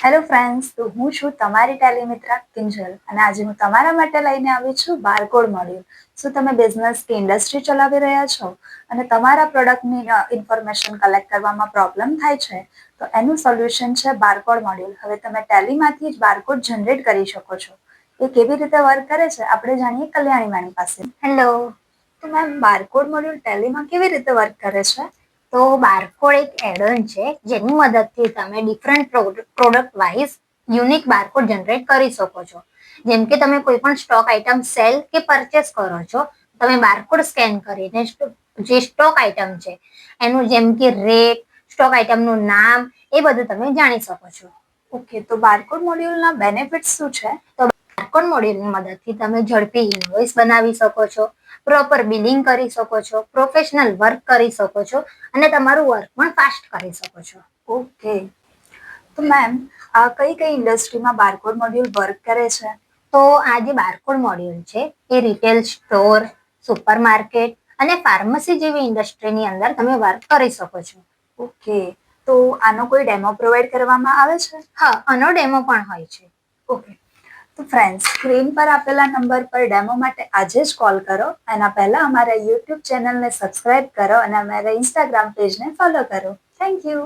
Hello friends, તો હું છું તમારી ટેલી મિત્ર કિંજલ અને આજે હું તમારા માટે લઈને આવી છું બારકોડ મોડ્યુલ. શું તમે બિઝનેસ કે ઇન્ડસ્ટ્રી ચલાવી રહ્યા છો અને તમારા પ્રોડક્ટની ઇન્ફોર્મેશન કલેક્ટ કરવામાં પ્રોબ્લેમ થાય છે? તો એનું સોલ્યુશન છે બારકોડ મોડ્યુલ. હવે તમે ટેલીમાંથી જ બારકોડ જનરેટ કરી શકો છો. એ કેવી રીતે વર્ક કરે છે આપણે જાણીએ કલ્યાણી મેમ પાસે. હેલો, તો મેમ બારકોડ મોડ્યુલ ટેલીમાં કેવી રીતે વર્ક કરે છે? તો બારકોડ એક એડોન છે જેની મદદથી તમે different product wise unique barcode generate કરી શકો છો. જેમ કે તમે કોઈ પણ સ્ટોક આઇટમ સેલ કે પરચેસ કરો છો, તમે બારકોડ સ્કેન કરીને જે સ્ટોક આઇટમ છે એનું જેમ કે રેટ, સ્ટોક આઇટમનું નામ એ બધું તમે જાણી શકો છો. ઓકે, તો બારકોડ મોડ્યુલના બેનિફિટ્સ શું છે? તો બારકોડ મોડ્યુલની મદદથી તમે ઝડપી ઇનવોઇસ બનાવી શકો છો, પ્રોપર બિલિંગ કરી શકો છો, પ્રોફેશનલ વર્ક કરી શકો છો અને તમારું વર્ક પણ ફાસ્ટ કરી શકો છો. ઓકે, તો મેમ કઈ કઈ ઇન્ડસ્ટ્રીમાં બારકોડ મોડ્યુલ વર્ક કરે છે? તો આ જે બારકોડ મોડ્યુલ છે એ રિટેલ સ્ટોર, સુપર માર્કેટ અને ફાર્મસી જેવી ઇન્ડસ્ટ્રીની અંદર તમે વર્ક કરી શકો છો. ઓકે, તો આનો કોઈ ડેમો પ્રોવાઈડ કરવામાં આવે છે? હા, આનો ડેમો પણ હોય છે. ઓકે, તો ફ્રેન્ડ્સ, સ્ક્રીન પર આપેલા નંબર પર ડેમો માટે આજે જ કોલ કરો. એના પહેલા અમારા યુટ્યુબ ચેનલને સબસ્ક્રાઇબ કરો અને અમારા ઇન્સ્ટાગ્રામ પેજને ફોલો કરો. Thank you.